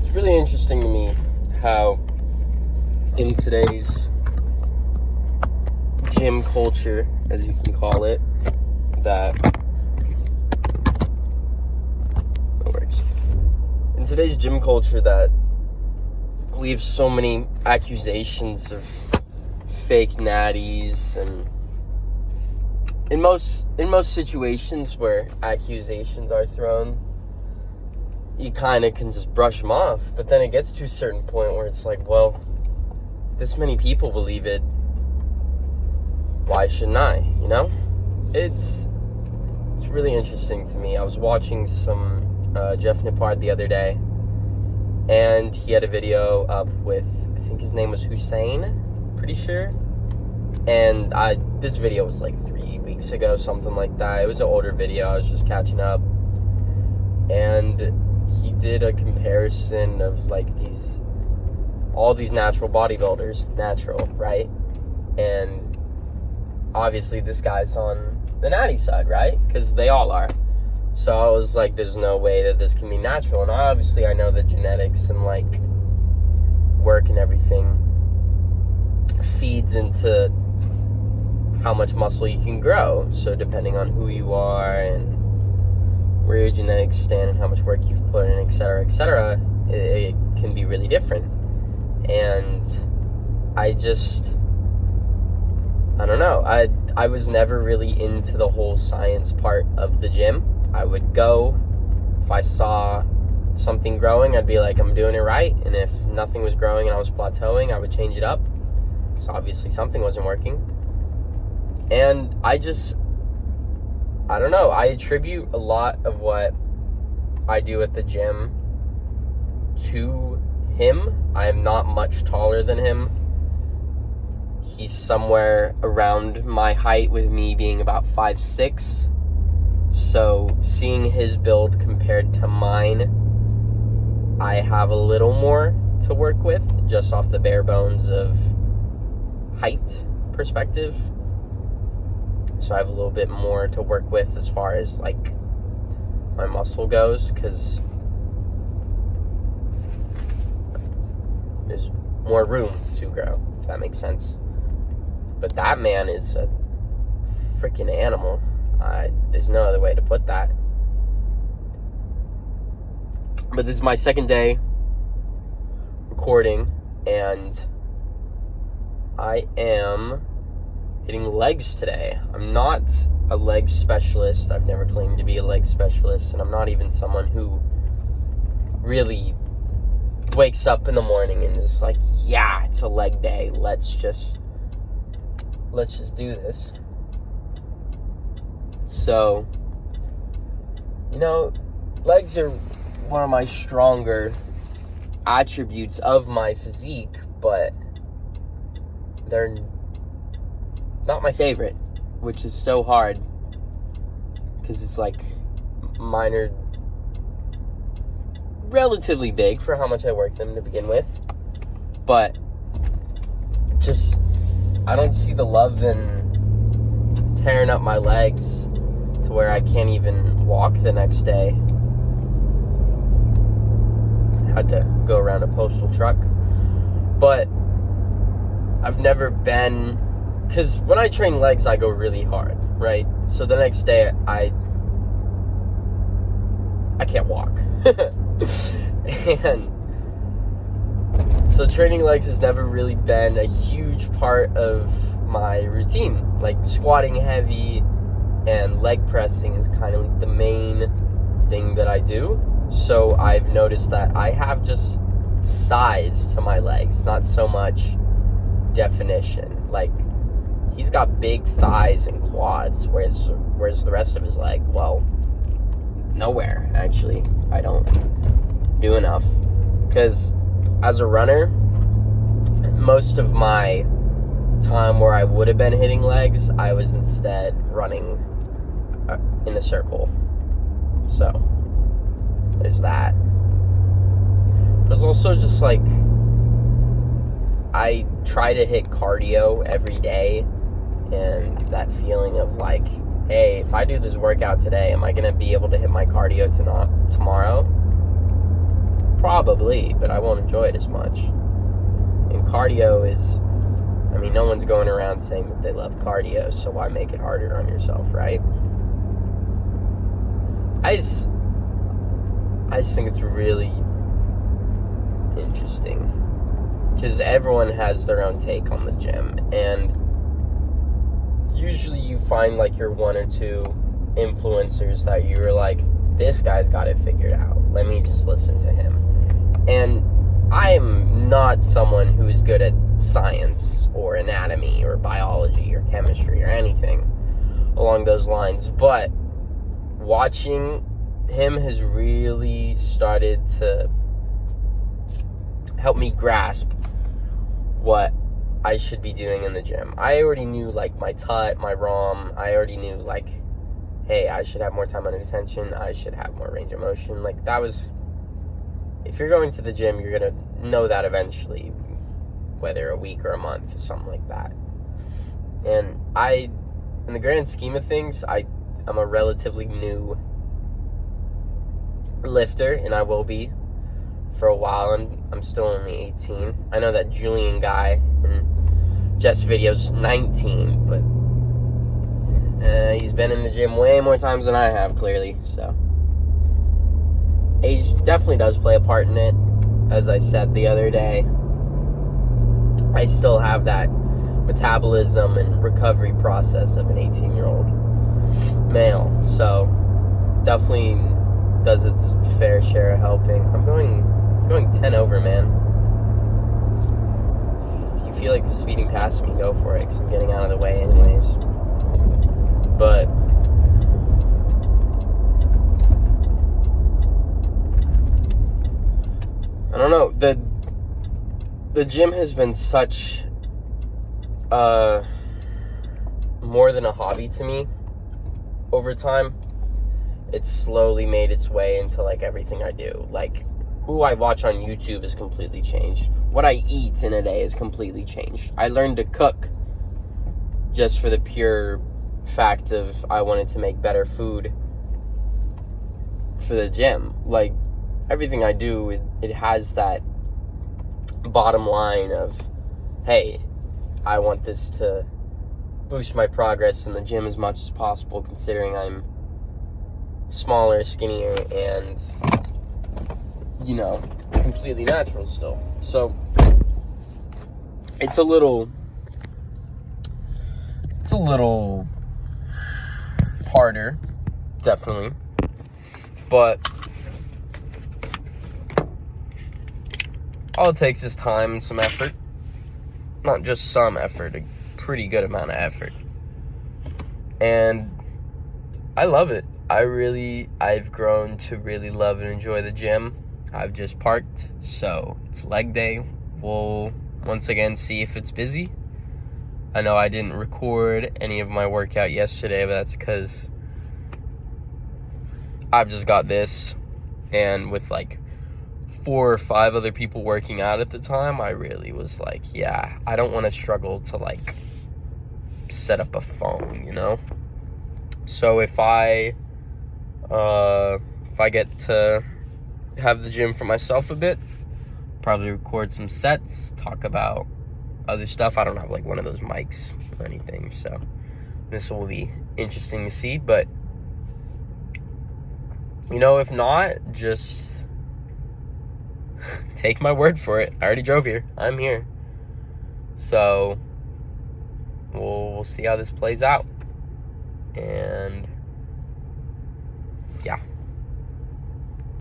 It's really interesting to me how in today's gym culture, as you can call it, that works. In today's gym culture, that we have so many accusations of fake natties, and in most situations where accusations are thrown, you kind of can just brush them off. But then it gets to a certain point where it's like, well, this many people believe it, why shouldn't I, you know? It's really interesting to me. I was watching some Jeff Nippard the other day, and he had a video up with, I think his name was Hussein, pretty sure. And this video was like 3 weeks ago, something like that. It was an older video. I was just catching up. And he did a comparison of like all these natural bodybuilders, natural, right? And obviously this guy's on the natty side, right? Because they all are. So I was like, there's no way that this can be natural. And obviously I know that genetics and like work and everything feeds into how much muscle you can grow. So depending on who you are and where your genetics stand and how much work you've put in, etc., it can be really different. And I don't know. I was never really into the whole science part of the gym. I would go, if I saw something growing, I'd be like, I'm doing it right. And if nothing was growing and I was plateauing, I would change it up. So obviously something wasn't working. And I don't know. I attribute a lot of what I do at the gym to him. I am not much taller than him. He's somewhere around my height, with me being about 5'6". So seeing his build compared to mine, I have a little more to work with, just off the bare bones of height perspective. So I have a little bit more to work with as far as like my muscle goes, because there's more room to grow, if that makes sense. But that man is a freaking animal. There's no other way to put that. But this is my second day recording, and I am hitting legs today. I'm not a leg specialist. I've never claimed to be a leg specialist, and I'm not even someone who really wakes up in the morning and is like, yeah, it's a leg day. Let's just do this. So, you know, legs are one of my stronger attributes of my physique, but they're not my favorite, which is so hard, because it's like mine are relatively big for how much I work them to begin with, but just I don't see the love in tearing up my legs to where I can't even walk the next day. I had to go around a postal truck. But I've never been, because when I train legs, I go really hard, right? So the next day, I can't walk. And so training legs has never really been a huge part of my routine. Like squatting heavy and leg pressing is kind of like the main thing that I do. So I've noticed that I have just size to my legs, not so much definition. Like, he's got big thighs and quads, whereas the rest of his leg, well, nowhere, actually. I don't do enough. Because as a runner, most of my time where I would have been hitting legs, I was instead running in a circle. So there's that. But it's also just like, I try to hit cardio every day, and that feeling of like, hey, if I do this workout today, am I going to be able to hit my cardio tomorrow? Probably, but I won't enjoy it as much. And cardio is, I mean, no one's going around saying that they love cardio, so why make it harder on yourself, right? I just think it's really interesting, because everyone has their own take on the gym, and usually you find like your one or two influencers that you were like, this guy's got it figured out, let me just listen to him. And I am not someone who's good at science or anatomy or biology or chemistry or anything along those lines, but watching him has really started to help me grasp what I should be doing in the gym. I already knew like my tut, my ROM. I already knew like, hey, I should have more time under tension. I should have more range of motion. Like that was, if you're going to the gym, you're gonna know that eventually, whether a week or a month or something like that. And in the grand scheme of things, I'm a relatively new lifter, and I will be for a while. I'm still only 18. I know that Julian guy in Jeff's video's 19, but he's been in the gym way more times than I have, clearly. So age definitely does play a part in it. As I said the other day, I still have that metabolism and recovery process of an 18-year-old male, so definitely does its fair share of helping. I'm going 10 over, man. If you feel like speeding past me, go for it, because I'm getting out of the way anyways. But I don't know, the gym has been such more than a hobby to me over time. It's slowly made its way into like everything I do. Like who I watch on YouTube has completely changed. What I eat in a day has completely changed. I learned to cook just for the pure fact of I wanted to make better food for the gym. Like everything I do, it has that bottom line of, hey, I want this to boost my progress in the gym as much as possible, considering I'm smaller, skinnier, and, you know, completely natural still. So it's a little harder, definitely, but all it takes is time and some effort. Not just some effort, a pretty good amount of effort. And I love it. I've grown to really love and enjoy the gym. I've just parked, so it's leg day. We'll once again see if it's busy. I know I didn't record any of my workout yesterday, but that's because I've just got this, and with like 4 or 5 other people working out at the time, I really was like, yeah, I don't want to struggle to like set up a phone, you know? So if I get to have the gym for myself a bit, probably record some sets, talk about other stuff. I don't have like one of those mics or anything, so this will be interesting to see. But you know, if not, just take my word for it. I already drove here. I'm here. So we'll see how this plays out. And yeah.